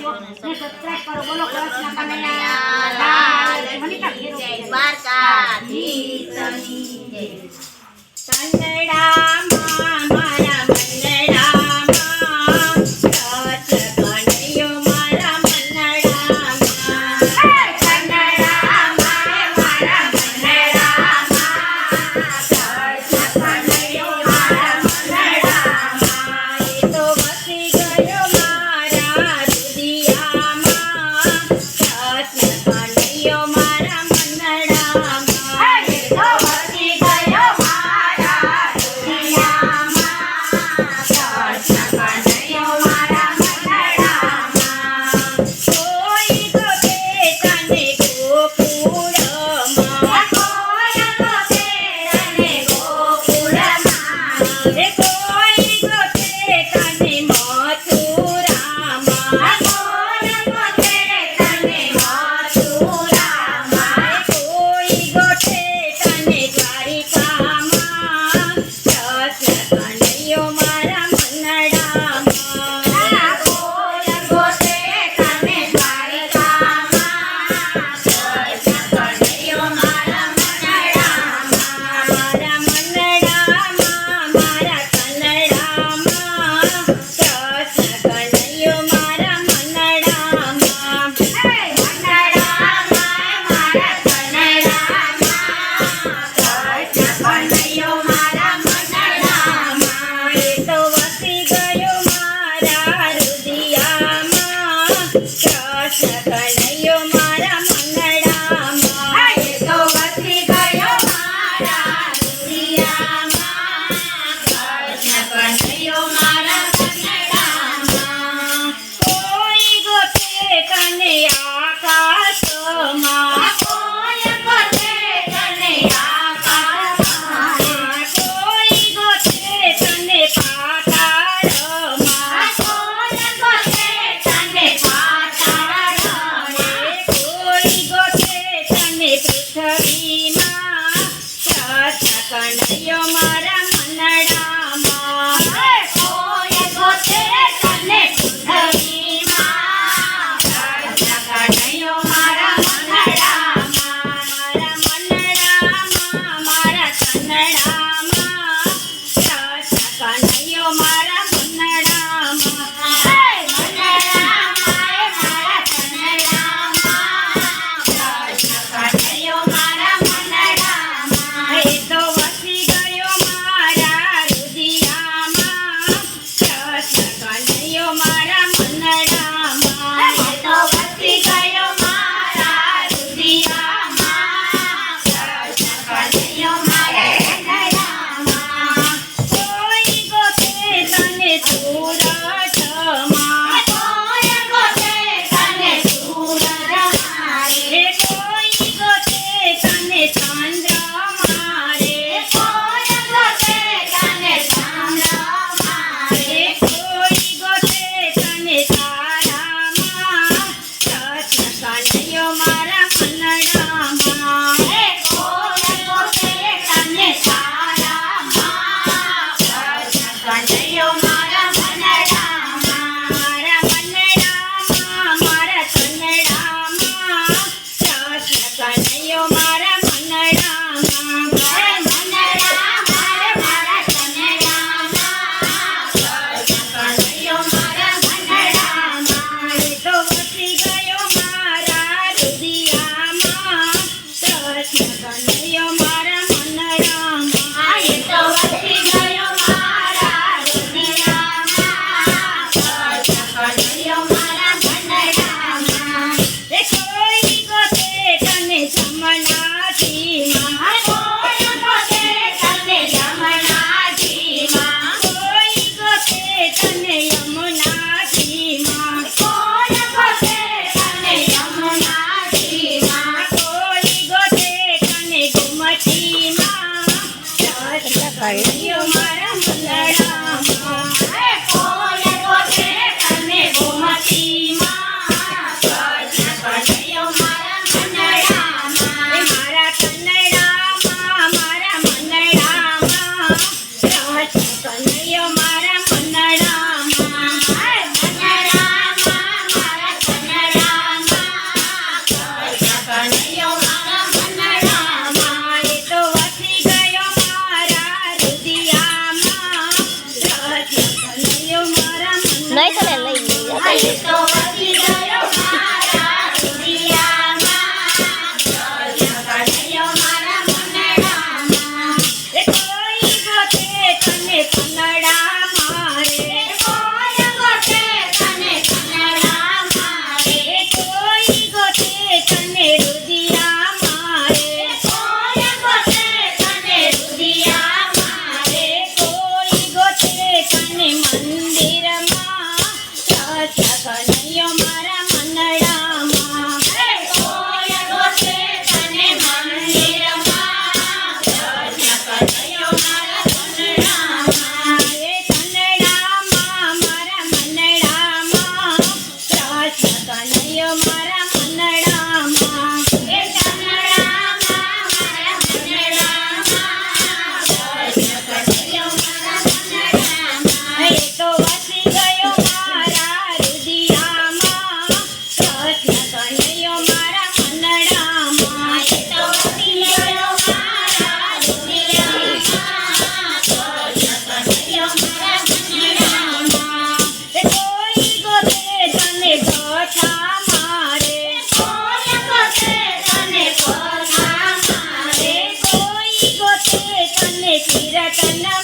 કરજો ને સબસ્ક્રાઇબ કરો. બોલો કૃષ્ણ કનૈયા લાલ કી જય. દ્વારકાધીશની જય. કનડામાં મારા મંડળામાં કૃષ્ણ કનૈયો મારા મંડળામાં. કનડામાં મારા મંડળામાં કૃષ્ણ કનૈયો મારા મંડળામાં. એ તો વસી ગયો મારા રુદિયામાં કૃષ્ણ કનૈયો મારા મંડળામાં. એ તો વસી ગયો મારા રુદિયામાં કૃષ્ણ કનૈયો મારા મંડળામાં. કોઈ ગોતે તને ગોકુળમાં, કોઈ ગોતે તને ગોકુળમાં, કોઈ ગોતે તને મથુરામાં, કોઈ ગોતે તને મથુરામાં, કોઈ ગોતે તને દ્વારિકામાં કૃષ્ણ કનૈયો મારા મંડળામાં. કોઈ ગોતે તને દ્વારિકામાં કૃષ્ણ કનૈયો મારા મંડળામાં. મારા મંડળામાં મારા કનડામાં કૃષ્ણ કનૈયો મારા મંડળામાં. મંડળામાં મારા કનડામાં કૃષ્ણ કનૈયો મારા મંડળામાં. એ તો વસી ગયો મારા રુદિયામાં કૃષ્ણ કનૈયો મારા મંડળામાં. એ તો વસી ગયો મારા રુદિયામાં કૃષ્ણ કનૈયો મારા મંડળામાં. કોઈ ગોતે તને આકાશમાં, કોઈ ગોતે તને આકાશમાં, કોઈ ગોતે તને પાતાળમાં, કોઈ ગોતે તને પાતાળમાં, કોઈ ગોતે તને પૃથ્વીમાં કૃષ્ણ કનૈયો મારા મંડળામાં. કોઈ ગોતે તને પૃથ્વીમાં કૃષ્ણ કનૈયો મારા મંડળામાં. મારા મંડળામાં મારા કનડામાં કૃષ્ણ કનૈયો મારા મંડળામાં. મંડળામાં મારા કનડામાં કૃષ્ણ કનૈયો મારા મંડળામાં. એ તો વસી ગયો મારા રુદિયામાં કૃષ્ણ કનૈયો મારા મંડળામાં. એ તો વસી ગયો મારા રુદિયામાં કૃષ્ણ કનૈયો મારા મંડળામાં. કોઈ ગોતે તને સૂરજમાં, કોઈ ગોતે તને સૂરજમાં, કોઈ ગોતે તને ચંદ્રમાં, કોઈ ગોતે તને ચંદ્રમાં, કોઈ ગોતે તને તારામાં કૃષ્ણ કનૈયો મારા મંડળામાં. કોઈ ગોતે તને તારામાં કૃષ્ણ કનૈયો મારા મંડળામાં. મારા મંડળામાં મારા કનડામાં કૃષ્ણ કનૈયો મારા મંડળામાં. મંડળામાં મારા કનડામાં કૃષ્ણ કનૈયો મારા મંડળામાં. એ તો વસી ગયો મારા રુદિયામાં કૃષ્ણ કનૈયો મારા મંડળામાં. એ તો વસી ગયો મારા રુદિયામાં કૃષ્ણ કનૈયો મારા મંડળામાં. કોઈ ગોતે તને જમનાજીમાં, કોઈ ગોતે તને જમનાજીમાં, કોઈ ગોતે તને યમુનાજીમાં, કોઈ ગોતે તને યમુનાજીમાં, કોઈ ગોતે તને ગોમતીમાં કૃષ્ણ કનૈયો મારા મંડળામાં. કોઈ ગોતે તને ગોમતીમાં કૃષ્ણ કનૈયો મારા મંડળામાં. મારા કનડામાં મારા મંડળામાં કૃષ્ણ કનૈયો મારા મંડળામાં. મંડળામાં મારા એ તો વસી ગયો મારા રુદિયામાં, કૃષ્ણ કનૈયો મારા મનડામાં. એ કોઈ ગોતે તને કનડામાં રે, કોઈ ગોતે તને કનડામાં રે, કોઈ ગોતે તને રુદિયામાં રે, કોઈ ગોતે તને રુદિયામાં રે, કોઈ ગોતે તને મંદિરમાં, કૃષ્ણ કનૈયો મારા મનડામાં. કોઈ ગોતે તને મંદિરમાં, કૃષ્ણ કનૈયો મારા મનડામાં. એ કનડામાં મારા મનડામાં, કૃષ્ણ કનૈયો મારા મનડામાં. એ કનડામાં મારા મનડામાં, કૃષ્ણ કનૈયો મારા મનડામાં. એ તો વસી ગયો મારા રુદિયામાં, કૃષ્ણ કનૈયો મારા મનડામાં. એ તો વસી ગયો મારા રુદિયામાં, કૃષ્ણ કનૈયો મારા મનડામાં. એ કોઈ ગોતે તને ગોઠામાં રે, કોઈ ગોતે તને ગોઠામાં રે, કોઈ ગોતે તને કીર્તનમાં